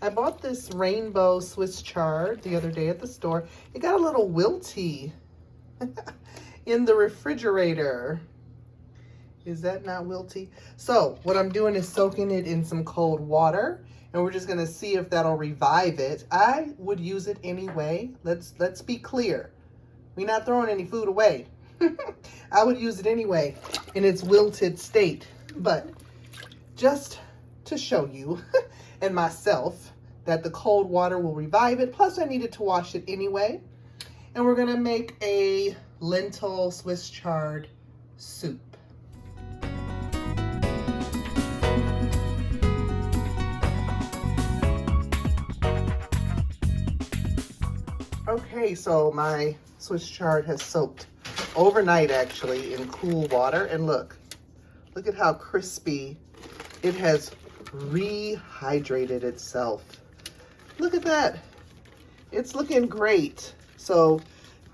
I bought this rainbow Swiss chard the other day at the store. It got a little wilty in the refrigerator. Is that not wilty? So what I'm doing is soaking it in some cold water, and we're just gonna see if that'll revive it. I would use it anyway. Let's be clear. We're not throwing any food away. I would use it anyway in its wilted state, but just to show you and myself that the cold water will revive it. Plus I needed to wash it anyway. And we're gonna make a lentil Swiss chard soup. Okay, so my Swiss chard has soaked overnight actually in cool water, and look at how crispy it has rehydrated itself. Look at that. It's looking great. So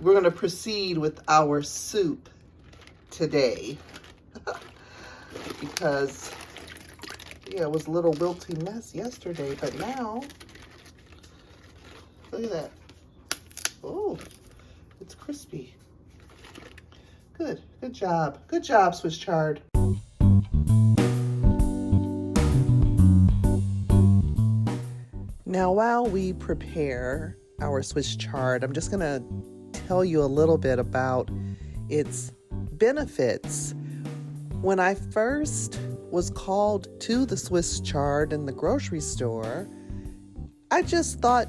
we're gonna proceed with our soup today because yeah, it was a little wilty mess yesterday, but now look at that. Oh, it's crispy. Good job. Good job, Swiss chard. Now, while we prepare our Swiss chard, I'm just gonna tell you a little bit about its benefits. When I first was called to the Swiss chard in the grocery store, I just thought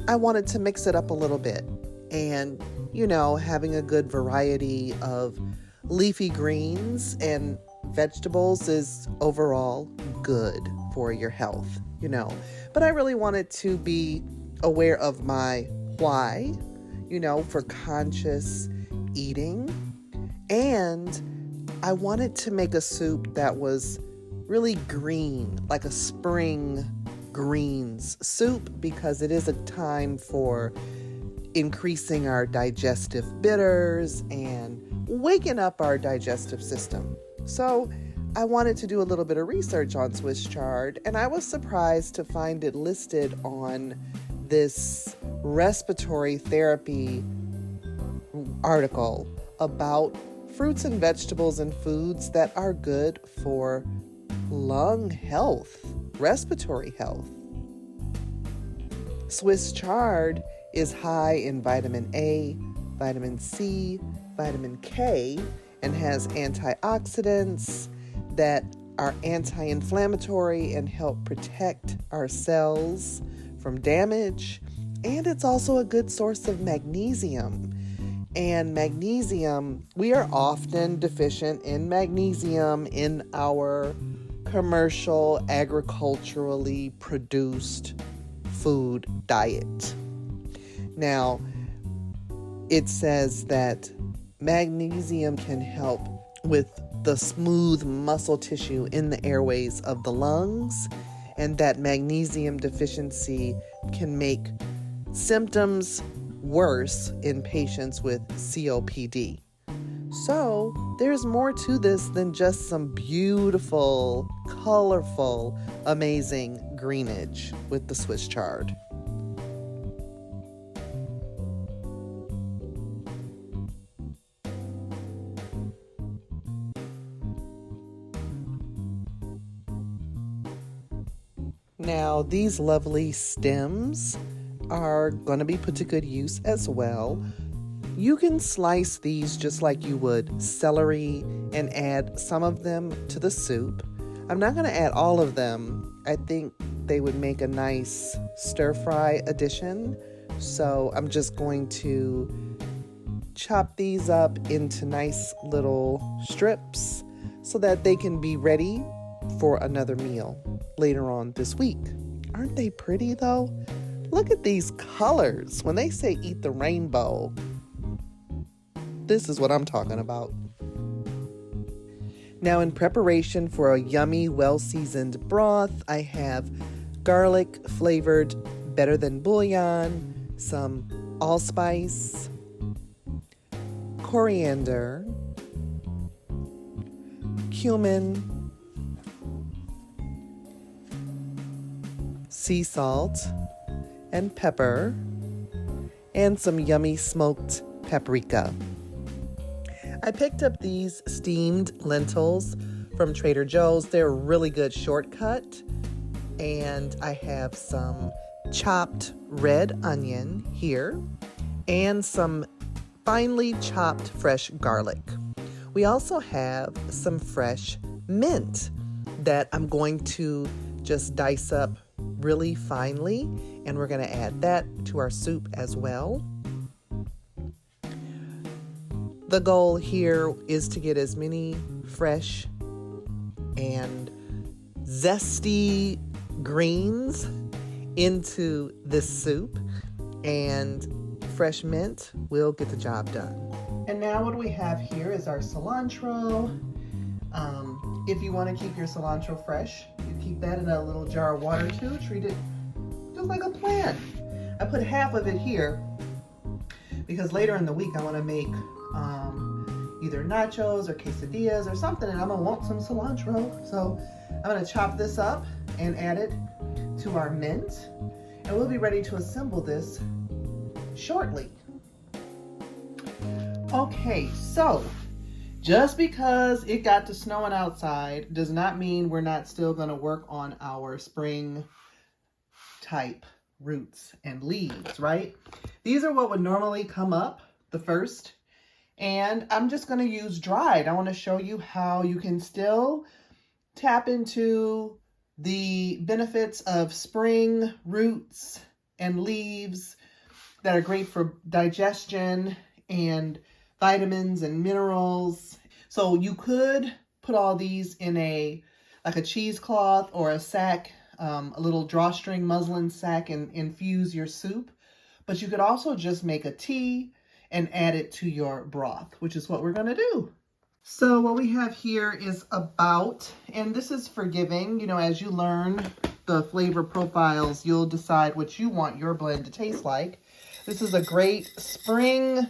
I wanted to mix it up a little bit. And, you know, having a good variety of leafy greens and vegetables is overall good for your health, you know. But I really wanted to be aware of my why, you know, for conscious eating. And I wanted to make a soup that was really green, like a spring greens soup, because it is a time for increasing our digestive bitters and waking up our digestive system. So I wanted to do a little bit of research on Swiss chard, and I was surprised to find it listed on this respiratory therapy article about fruits and vegetables and foods that are good for lung health, respiratory health. Swiss chard is high in vitamin A, vitamin C, vitamin K, and has antioxidants that are anti-inflammatory and help protect our cells from damage. And it's also a good source of magnesium. And magnesium, we are often deficient in magnesium in our commercial, agriculturally produced food diet. Now, it says that magnesium can help with the smooth muscle tissue in the airways of the lungs, and that magnesium deficiency can make symptoms worse in patients with COPD. So there's more to this than just some beautiful, colorful, amazing greenage with the Swiss chard. Now, these lovely stems are going to be put to good use as well. You can slice these just like you would celery and add some of them to the soup. I'm not going to add all of them. I think they would make a nice stir-fry addition. So I'm just going to chop these up into nice little strips so that they can be ready for another meal later on this week. Aren't they pretty though? Look at these colors. When they say eat the rainbow, this is what I'm talking about. Now, in preparation for a yummy, well-seasoned broth, I have garlic flavored better than bouillon, some allspice, coriander, cumin, sea salt and pepper, and some yummy smoked paprika. I picked up these steamed lentils from Trader Joe's. They're a really good shortcut. And I have some chopped red onion here and some finely chopped fresh garlic. We also have some fresh mint that I'm going to just dice up really finely, and we're going to add that to our soup as well. The goal here is to get as many fresh and zesty greens into this soup, and fresh mint will get the job done. And now what we have here is our cilantro. If you want to keep your cilantro fresh, you keep that in a little jar of water too. Treat it just like a plant. I put half of it here because later in the week I want to make either nachos or quesadillas or something, and I'm gonna want some cilantro. So I'm gonna chop this up and add it to our mint, and we'll be ready to assemble this shortly. Okay, so just because it got to snowing outside does not mean we're not still going to work on our spring type roots and leaves, right? These are what would normally come up the first, and I'm just going to use dried. I want to show you how you can still tap into the benefits of spring roots and leaves that are great for digestion and vitamins and minerals. So you could put all these in a cheesecloth or a sack, a little drawstring muslin sack, and infuse your soup. But you could also just make a tea and add it to your broth, which is what we're going to do. So what we have here is and this is forgiving, as you learn the flavor profiles, you'll decide what you want your blend to taste like. This is a great spring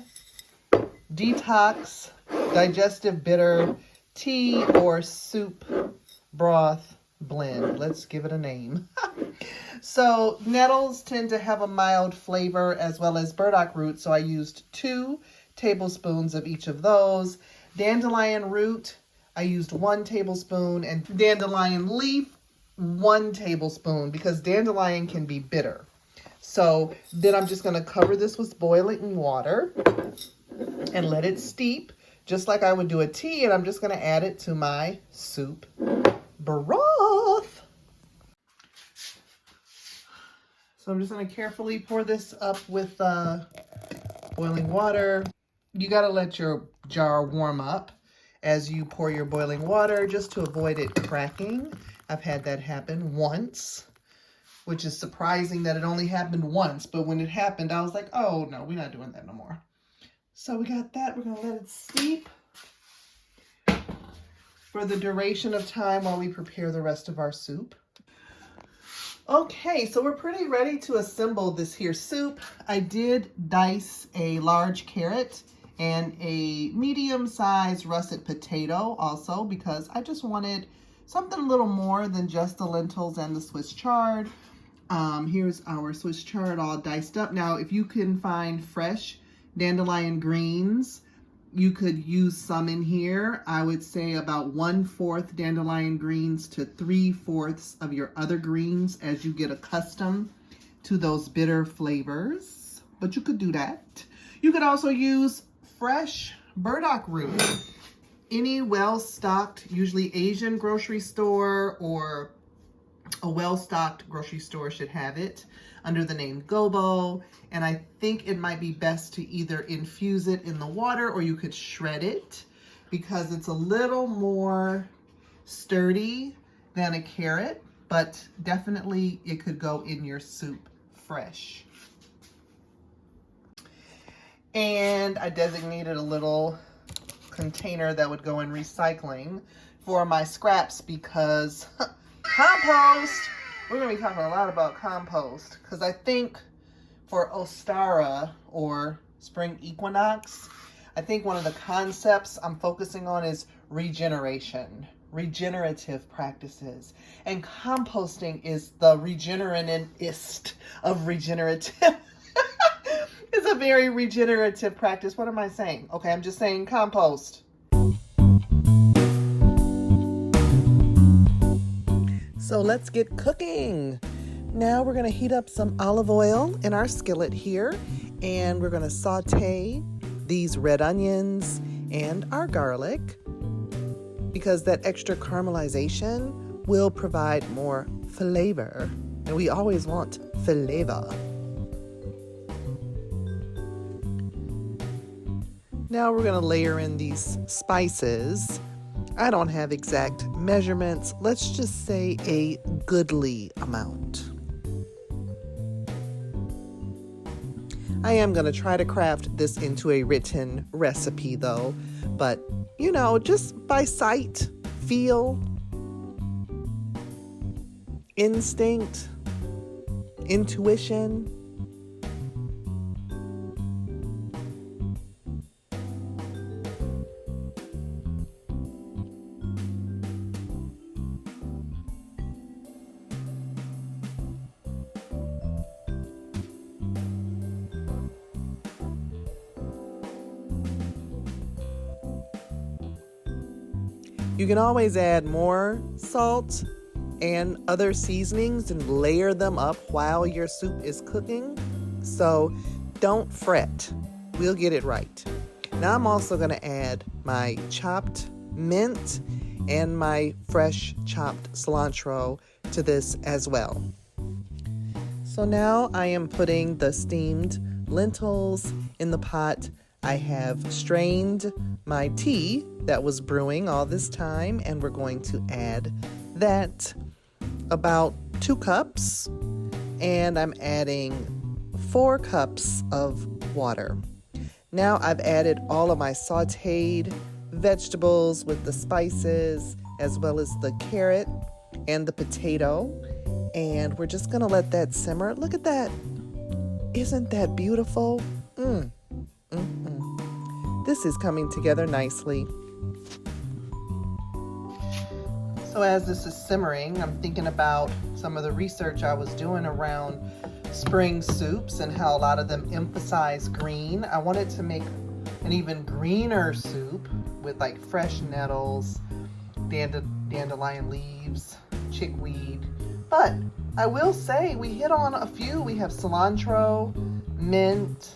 detox, digestive bitter tea or soup broth blend. Let's give it a name. So nettles tend to have a mild flavor, as well as burdock root. So I used 2 tablespoons of each of those. Dandelion root, I used 1 tablespoon, and dandelion leaf, 1 tablespoon, because dandelion can be bitter. So then I'm just going to cover this with boiling water and let it steep, just like I would do a tea, and I'm just going to add it to my soup broth. So I'm just going to carefully pour this up with boiling water. You got to let your jar warm up as you pour your boiling water, just to avoid it cracking. I've had that happen once, which is surprising that it only happened once, but when it happened, I was like, oh no, we're not doing that no more. So we got that. We're going to let it steep for the duration of time while we prepare the rest of our soup. Okay, so we're pretty ready to assemble this here soup. I did dice a large carrot and a medium-sized russet potato also, because I just wanted something a little more than just the lentils and the Swiss chard. Here's our Swiss chard all diced up. Now, if you can find fresh dandelion greens, you could use some in here. I would say about 1/4 dandelion greens to 3/4 of your other greens as you get accustomed to those bitter flavors. But you could do that. You could also use fresh burdock root. Any well-stocked, usually Asian grocery store or a well-stocked grocery store should have it under the name Gobo. And I think it might be best to either infuse it in the water, or you could shred it, because it's a little more sturdy than a carrot, but definitely it could go in your soup fresh. And I designated a little container that would go in recycling for my scraps, because compost, we're going to be talking a lot about compost, because I think for Ostara or spring equinox, I think one of the concepts I'm focusing on is regeneration, regenerative practices. And composting is the regenerativist of regenerative. It's a very regenerative practice. What am I saying? Okay, I'm just saying compost. So let's get cooking. Now we're going to heat up some olive oil in our skillet here, and we're going to saute these red onions and our garlic, because that extra caramelization will provide more flavor, and we always want flavor. Now we're going to layer in these spices. I don't have exact measurements. Let's just say a goodly amount. I am going to try to craft this into a written recipe though, but you know, just by sight, feel, instinct, intuition. You can always add more salt and other seasonings and layer them up while your soup is cooking. So don't fret, we'll get it right. Now I'm also going to add my chopped mint and my fresh chopped cilantro to this as well. So now I am putting the steamed lentils in the pot. I have strained my tea that was brewing all this time, and we're going to add that, about 2 cups, and I'm adding 4 cups of water. Now I've added all of my sauteed vegetables with the spices, as well as the carrot and the potato, and we're just gonna let that simmer. Look at that. Isn't that beautiful? This is coming together nicely. So as this is simmering, I'm thinking about some of the research I was doing around spring soups and how a lot of them emphasize green. I wanted to make an even greener soup with like fresh nettles, dandelion leaves, chickweed. But I will say we hit on a few. We have cilantro, mint,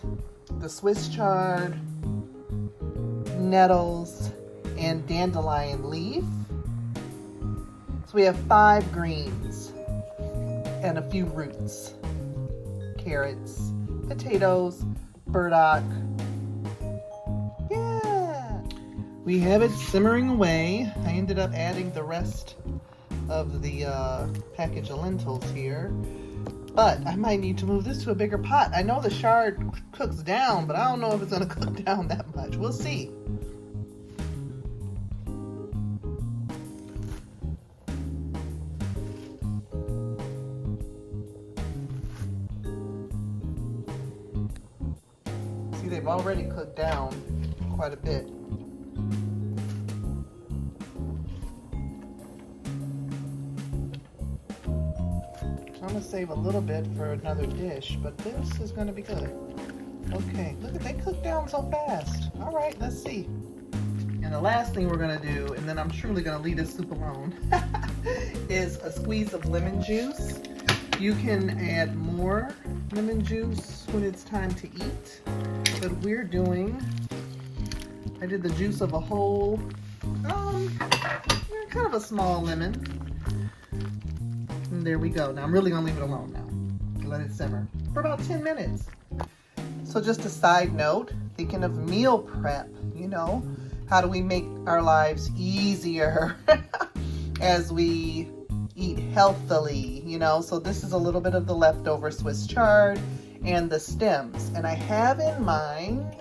the Swiss chard, nettles, and dandelion leaf. So we have 5 greens and a few roots. Carrots, potatoes, burdock. Yeah! We have it simmering away. I ended up adding the rest of the package of lentils here. But I might need to move this to a bigger pot. I know the chard cooks down, but I don't know if it's going to cook down that much. We'll see. See, they've already cooked down quite a bit. I'm going to save a little bit for another dish, but this is going to be good. Okay, look at, they cook down so fast. All right, let's see. And the last thing we're going to do, and then I'm truly going to leave this soup alone, is a squeeze of lemon juice. You can add more lemon juice when it's time to eat, but we're doing, I did the juice of a whole, kind of a small lemon. And there we go. Now I'm really gonna leave it alone now. Let it simmer for about 10 minutes. So just a side note, thinking of meal prep, you know, how do we make our lives easier as we eat healthily, you know? So this is a little bit of the leftover Swiss chard and the stems. And I have in mind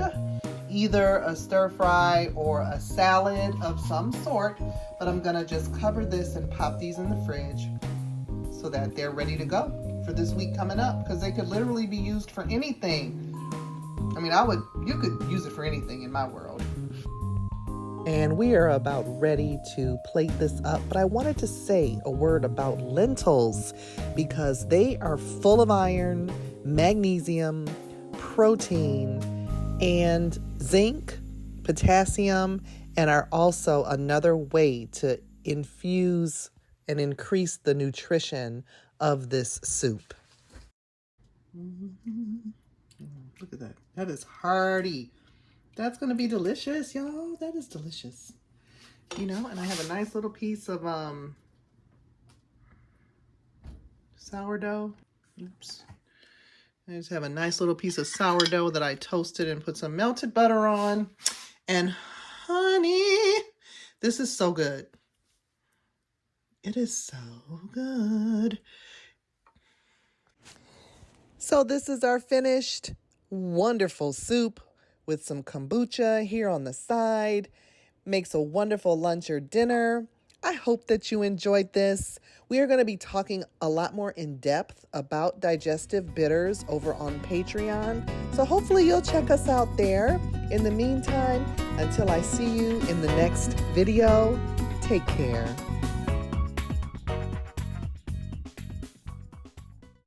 either a stir fry or a salad of some sort, but I'm gonna just cover this and pop these in the fridge so that they're ready to go for this week coming up, because they could literally be used for anything. I mean, you could use it for anything in my world. And we are about ready to plate this up, but I wanted to say a word about lentils because they are full of iron, magnesium, protein, and zinc, potassium, and are also another way to infuse and increase the nutrition of this soup. Look at that. That is hearty. That's going to be delicious, y'all. That is delicious. You know, and I have a nice little piece of sourdough. Oops. I just have a nice little piece of sourdough that I toasted and put some melted butter on. And honey, this is so good. It is so good. So this is our finished wonderful soup with some kombucha here on the side. Makes a wonderful lunch or dinner. I hope that you enjoyed this. We are going to be talking a lot more in depth about digestive bitters over on Patreon. So hopefully you'll check us out there. In the meantime, until I see you in the next video, take care.